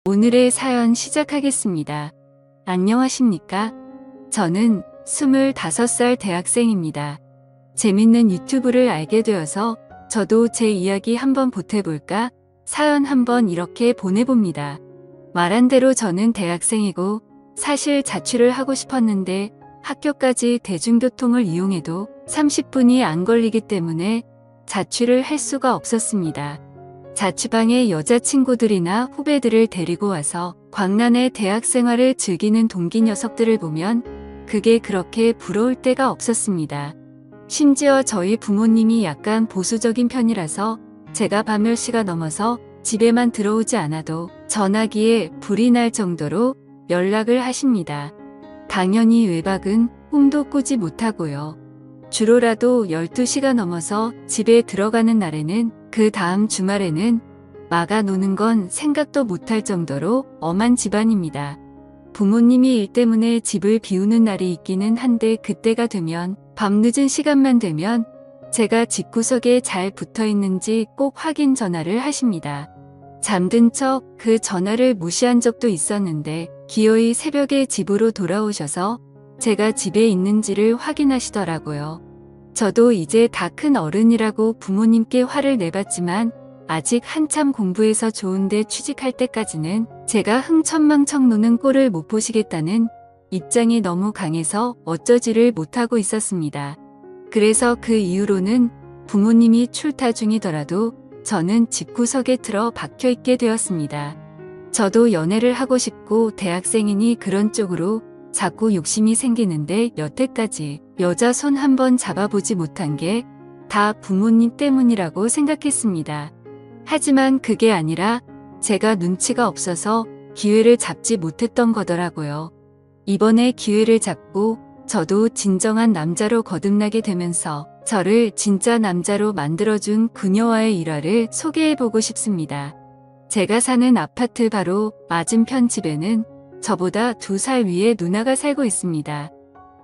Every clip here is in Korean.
오늘의 사연 시작하겠습니다. 안녕하십니까? 저는 25살 대학생입니다. 재밌는 유튜브를 알게 되어서 저도 제 이야기 한번 보태볼까 사연 한번 이렇게 보내봅니다. 말한 대로 저는 대학생이고 사실 자취를 하고 싶었는데 학교까지 대중교통을 이용해도 30분이 안 걸리기 때문에 자취를 할 수가 없었습니다. 자취방에 여자친구들이나 후배들을 데리고 와서 광란의 대학 생활을 즐기는 동기 녀석들을 보면 그게 그렇게 부러울 때가 없었습니다. 심지어 저희 부모님이 약간 보수적인 편이라서 제가 밤 10시가 넘어서 집에만 들어오지 않아도 전화기에 불이 날 정도로 연락을 하십니다. 당연히 외박은 꿈도 꾸지 못하고요. 주로라도 12시가 넘어서 집에 들어가는 날에는 그 다음 주말에는 마가 노는 건 생각도 못할 정도로 엄한 집안입니다. 부모님이 일 때문에 집을 비우는 날이 있기는 한데 그때가 되면 밤늦은 시간만 되면 제가 집구석에 잘 붙어 있는지 꼭 확인 전화를 하십니다. 잠든 척 그 전화를 무시한 적도 있었는데 기어이 새벽에 집으로 돌아오셔서 제가 집에 있는지를 확인하시더라고요. 저도 이제 다 큰 어른이라고 부모님께 화를 내봤지만 아직 한참 공부해서 좋은데 취직할 때까지는 제가 흥청망청 노는 꼴을 못 보시겠다는 입장이 너무 강해서 어쩌지를 못하고 있었습니다. 그래서 그 이후로는 부모님이 출타 중이더라도 저는 집구석에 들어 박혀 있게 되었습니다. 저도 연애를 하고 싶고 대학생이니 그런 쪽으로 자꾸 욕심이 생기는데 여태까지 여자 손 한번 잡아보지 못한 게 다 부모님 때문이라고 생각했습니다. 하지만 그게 아니라 제가 눈치가 없어서 기회를 잡지 못했던 거더라고요. 이번에 기회를 잡고 저도 진정한 남자로 거듭나게 되면서 저를 진짜 남자로 만들어준 그녀와의 일화를 소개해보고 싶습니다. 제가 사는 아파트 바로 맞은편 집에는 저보다 2살 위에 누나가 살고 있습니다.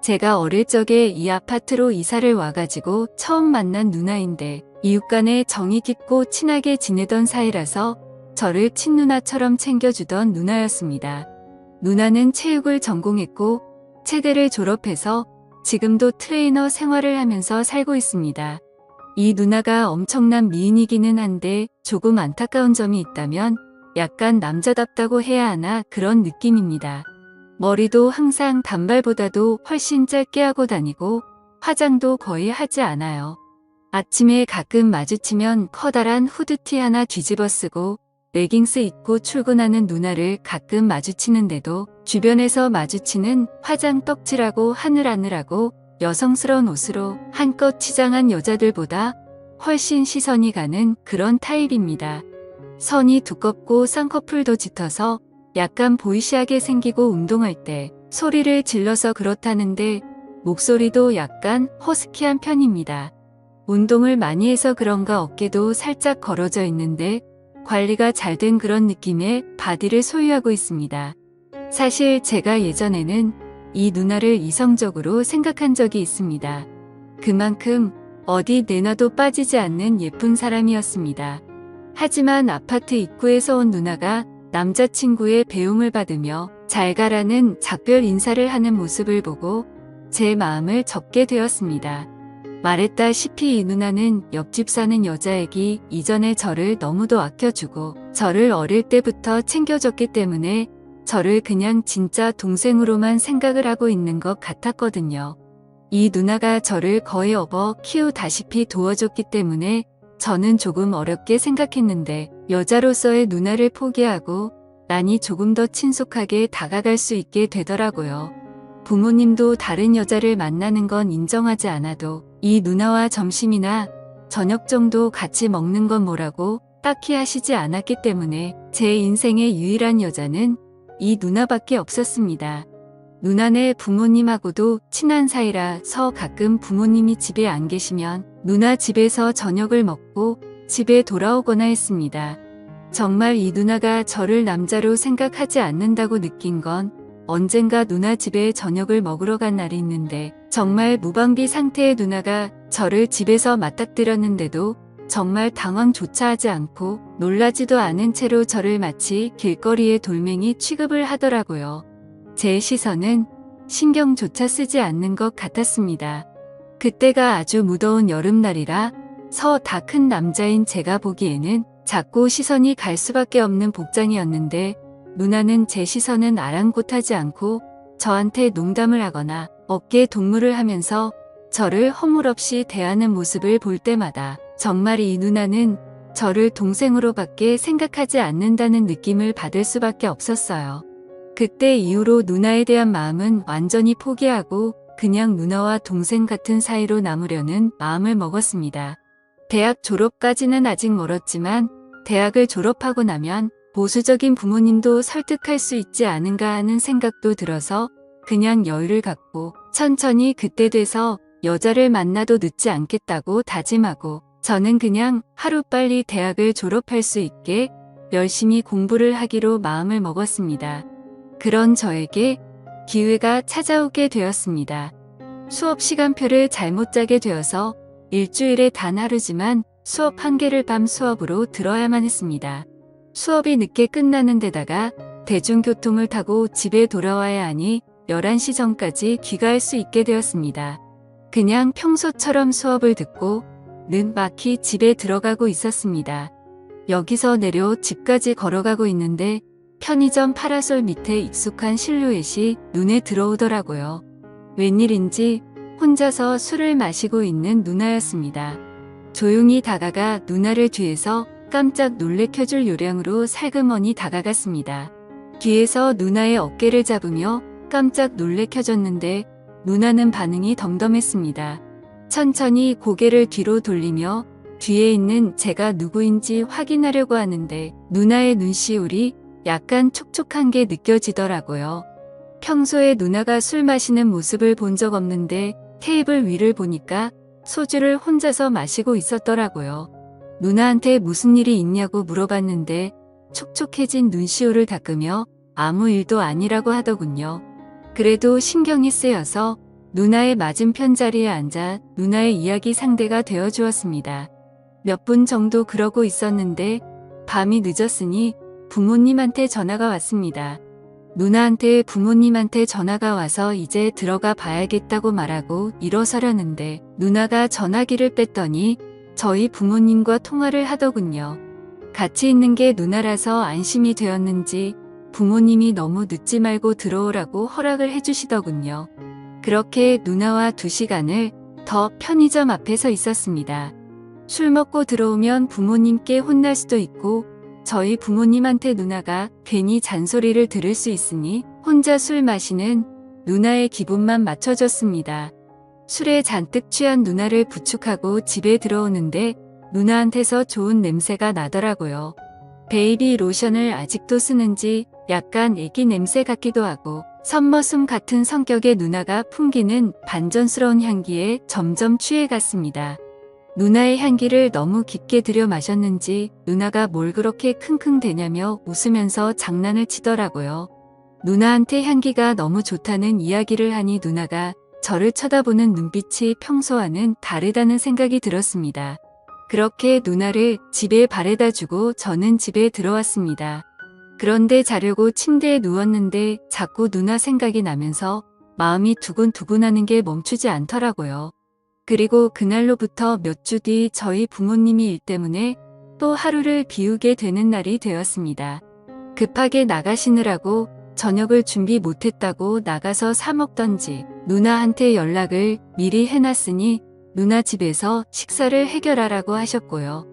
제가 어릴 적에 이 아파트로 이사를 와가지고 처음 만난 누나인데 이웃 간에 정이 깊고 친하게 지내던 사이라서 저를 친누나처럼 챙겨주던 누나였습니다. 누나는 체육을 전공했고 체대를 졸업해서 지금도 트레이너 생활을 하면서 살고 있습니다. 이 누나가 엄청난 미인이기는 한데 조금 안타까운 점이 있다면 약간 남자답다고 해야 하나 그런 느낌입니다. 머리도 항상 단발보다도 훨씬 짧게 하고 다니고 화장도 거의 하지 않아요. 아침에 가끔 마주치면 커다란 후드티 하나 뒤집어 쓰고 레깅스 입고 출근하는 누나를 가끔 마주치는데도 주변에서 마주치는 화장 떡칠하고 하늘하늘하고 여성스러운 옷으로 한껏 치장한 여자들보다 훨씬 시선이 가는 그런 타입입니다. 선이 두껍고 쌍꺼풀도 짙어서 약간 보이시하게 생기고 운동할 때 소리를 질러서 그렇다는데 목소리도 약간 허스키한 편입니다. 운동을 많이 해서 그런가 어깨도 살짝 걸어져 있는데 관리가 잘 된 그런 느낌의 바디를 소유하고 있습니다. 사실 제가 예전에는 이 누나를 이성적으로 생각한 적이 있습니다. 그만큼 어디 내놔도 빠지지 않는 예쁜 사람이었습니다. 하지만 아파트 입구에서 온 누나가 남자친구의 배웅을 받으며 잘 가라는 작별 인사를 하는 모습을 보고 제 마음을 접게 되었습니다. 말했다시피 이 누나는 옆집 사는 여자애기 이전에 저를 너무도 아껴주고 저를 어릴 때부터 챙겨줬기 때문에 저를 그냥 진짜 동생으로만 생각을 하고 있는 것 같았거든요. 이 누나가 저를 거의 업어 키우다시피 도와줬기 때문에 저는 조금 어렵게 생각했는데 여자로서의 누나를 포기하고 나니 조금 더 친숙하게 다가갈 수 있게 되더라고요. 부모님도 다른 여자를 만나는 건 인정하지 않아도 이 누나와 점심이나 저녁 정도 같이 먹는 건 뭐라고 딱히 하시지 않았기 때문에 제 인생의 유일한 여자는 이 누나밖에 없었습니다. 누나네 부모님하고도 친한 사이라서 가끔 부모님이 집에 안 계시면 누나 집에서 저녁을 먹고 집에 돌아오거나 했습니다. 정말 이 누나가 저를 남자로 생각하지 않는다고 느낀 건 언젠가 누나 집에 저녁을 먹으러 간 날이 있는데 정말 무방비 상태의 누나가 저를 집에서 맞닥뜨렸는데도 정말 당황조차 하지 않고 놀라지도 않은 채로 저를 마치 길거리의 돌멩이 취급을 하더라고요. 제 시선은 신경조차 쓰지 않는 것 같았습니다. 그때가 아주 무더운 여름날이라 다 큰 남자인 제가 보기에는 자꾸 시선이 갈 수밖에 없는 복장이었는데 누나는 제 시선은 아랑곳하지 않고 저한테 농담을 하거나 어깨에 동무를 하면서 저를 허물없이 대하는 모습을 볼 때마다 정말 이 누나는 저를 동생으로밖에 생각하지 않는다는 느낌을 받을 수밖에 없었어요. 그때 이후로 누나에 대한 마음은 완전히 포기하고 그냥 누나와 동생 같은 사이로 남으려는 마음을 먹었습니다. 대학 졸업까지는 아직 멀었지만 대학을 졸업하고 나면 보수적인 부모님도 설득할 수 있지 않은가 하는 생각도 들어서 그냥 여유를 갖고 천천히 그때 돼서 여자를 만나도 늦지 않겠다고 다짐하고 저는 그냥 하루빨리 대학을 졸업할 수 있게 열심히 공부를 하기로 마음을 먹었습니다. 그런 저에게 기회가 찾아오게 되었습니다. 수업 시간표를 잘못 짜게 되어서 일주일에 단 하루지만 수업 1개를 밤 수업으로 들어야만 했습니다. 수업이 늦게 끝나는 데다가 대중교통을 타고 집에 돌아와야 하니 11시 전까지 귀가할 수 있게 되었습니다. 그냥 평소처럼 수업을 듣고 늦막히 집에 들어가고 있었습니다. 여기서 내려 집까지 걸어가고 있는데 편의점 파라솔 밑에 익숙한 실루엣이 눈에 들어오더라고요. 웬일인지 혼자서 술을 마시고 있는 누나였습니다. 조용히 다가가 누나를 뒤에서 깜짝 놀래켜줄 요량으로 살그머니 다가갔습니다. 뒤에서 누나의 어깨를 잡으며 깜짝 놀래켜줬는데 누나는 반응이 덤덤했습니다. 천천히 고개를 뒤로 돌리며 뒤에 있는 제가 누구인지 확인하려고 하는데 누나의 눈시울이 약간 촉촉한 게 느껴지더라고요. 평소에 누나가 술 마시는 모습을 본 적 없는데 테이블 위를 보니까 소주를 혼자서 마시고 있었더라고요. 누나한테 무슨 일이 있냐고 물어봤는데 촉촉해진 눈시울을 닦으며 아무 일도 아니라고 하더군요. 그래도 신경이 쓰여서 누나의 맞은편 자리에 앉아 누나의 이야기 상대가 되어 주었습니다. 몇 분 정도 그러고 있었는데 밤이 늦었으니 부모님한테 전화가 왔습니다. 누나한테 부모님한테 전화가 와서 이제 들어가 봐야겠다고 말하고 일어서려는데 누나가 전화기를 뺐더니 저희 부모님과 통화를 하더군요. 같이 있는 게 누나라서 안심이 되었는지 부모님이 너무 늦지 말고 들어오라고 허락을 해주시더군요. 그렇게 누나와 2시간을 더 편의점 앞에서 있었습니다. 술 먹고 들어오면 부모님께 혼날 수도 있고 저희 부모님한테 누나가 괜히 잔소리를 들을 수 있으니 혼자 술 마시는 누나의 기분만 맞춰줬습니다. 술에 잔뜩 취한 누나를 부축하고 집에 들어오는데 누나한테서 좋은 냄새가 나더라고요. 베이비 로션을 아직도 쓰는지 약간 애기 냄새 같기도 하고 선머슴 같은 성격의 누나가 풍기는 반전스러운 향기에 점점 취해갔습니다. 누나의 향기를 너무 깊게 들여 마셨는지 누나가 뭘 그렇게 킁킁대냐며 웃으면서 장난을 치더라고요. 누나한테 향기가 너무 좋다는 이야기를 하니 누나가 저를 쳐다보는 눈빛이 평소와는 다르다는 생각이 들었습니다. 그렇게 누나를 집에 바래다 주고 저는 집에 들어왔습니다. 그런데 자려고 침대에 누웠는데 자꾸 누나 생각이 나면서 마음이 두근두근하는 게 멈추지 않더라고요. 그리고 그날로부터 몇 주 뒤 저희 부모님이 일 때문에 또 하루를 비우게 되는 날이 되었습니다. 급하게 나가시느라고 저녁을 준비 못했다고 나가서 사 먹던지 누나한테 연락을 미리 해놨으니 누나 집에서 식사를 해결하라고 하셨고요.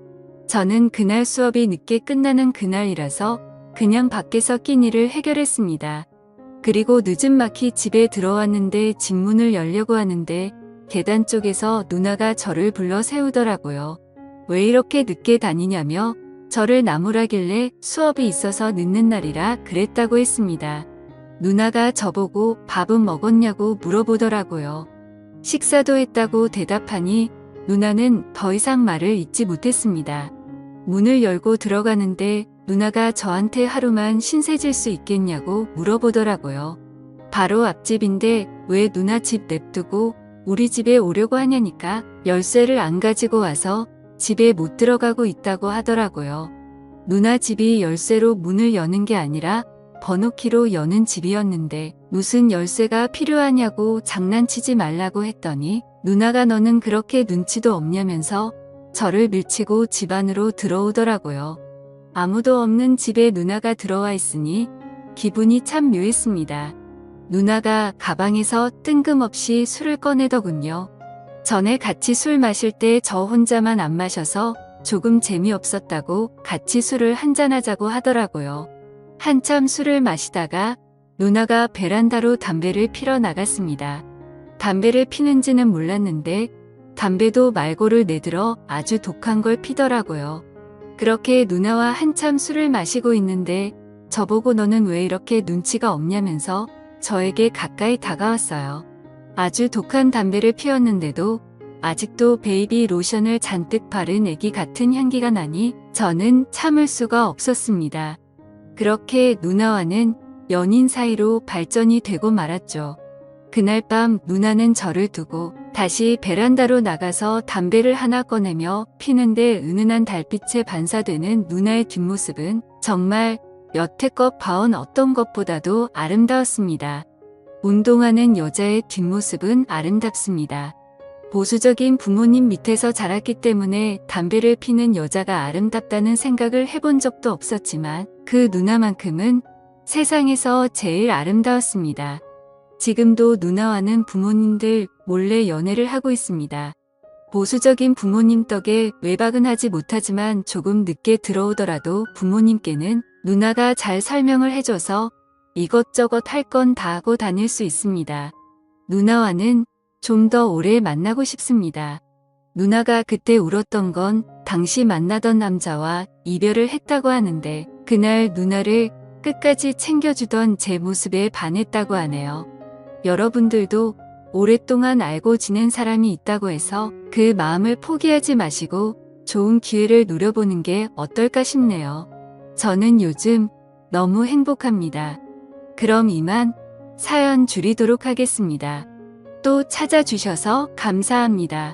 저는 그날 수업이 늦게 끝나는 그날이라서 그냥 밖에서 끼니를 해결했습니다. 그리고 늦은막히 집에 들어왔는데 집 문을 열려고 하는데 계단 쪽에서 누나가 저를 불러 세우더라고요. 왜 이렇게 늦게 다니냐며 저를 나무라길래 수업이 있어서 늦는 날이라 그랬다고 했습니다. 누나가 저보고 밥은 먹었냐고 물어보더라고요. 식사도 했다고 대답하니 누나는 더 이상 말을 잇지 못했습니다. 문을 열고 들어가는데 누나가 저한테 하루만 신세질 수 있겠냐고 물어보더라고요. 바로 앞집인데 왜 누나 집 냅두고 우리 집에 오려고 하냐니까 열쇠를 안 가지고 와서 집에 못 들어가고 있다고 하더라고요. 누나 집이 열쇠로 문을 여는 게 아니라 번호키로 여는 집이었는데 무슨 열쇠가 필요하냐고 장난치지 말라고 했더니 누나가 너는 그렇게 눈치도 없냐면서 저를 밀치고 집 안으로 들어오더라고요. 아무도 없는 집에 누나가 들어와 있으니 기분이 참 묘했습니다. 누나가 가방에서 뜬금없이 술을 꺼내더군요. 전에 같이 술 마실 때 저 혼자만 안 마셔서 조금 재미없었다고 같이 술을 한잔하자고 하더라고요. 한참 술을 마시다가 누나가 베란다로 담배를 피러 나갔습니다. 담배를 피는지는 몰랐는데 담배도 말고를 내들어 아주 독한 걸 피더라고요. 그렇게 누나와 한참 술을 마시고 있는데 저보고 너는 왜 이렇게 눈치가 없냐면서 저에게 가까이 다가왔어요. 아주 독한 담배를 피웠는데도 아직도 베이비 로션을 잔뜩 바른 애기 같은 향기가 나니 저는 참을 수가 없었습니다. 그렇게 누나와는 연인 사이로 발전이 되고 말았죠. 그날 밤 누나는 저를 두고 다시 베란다로 나가서 담배를 하나 꺼내며 피는데 은은한 달빛에 반사되는 누나의 뒷모습은 정말 여태껏 봐온 어떤 것보다도 아름다웠습니다. 운동하는 여자의 뒷모습은 아름답습니다. 보수적인 부모님 밑에서 자랐기 때문에 담배를 피는 여자가 아름답다는 생각을 해본 적도 없었지만 그 누나만큼은 세상에서 제일 아름다웠습니다. 지금도 누나와는 부모님들 몰래 연애를 하고 있습니다. 보수적인 부모님 덕에 외박은 하지 못하지만 조금 늦게 들어오더라도 부모님께는 누나가 잘 설명을 해줘서 이것저것 할 건 다 하고 다닐 수 있습니다. 누나와는 좀 더 오래 만나고 싶습니다. 누나가 그때 울었던 건 당시 만나던 남자와 이별을 했다고 하는데 그날 누나를 끝까지 챙겨주던 제 모습에 반했다고 하네요. 여러분들도 오랫동안 알고 지낸 사람이 있다고 해서 그 마음을 포기하지 마시고 좋은 기회를 노려보는 게 어떨까 싶네요. 저는 요즘 너무 행복합니다. 그럼 이만 사연 줄이도록 하겠습니다. 또 찾아주셔서 감사합니다.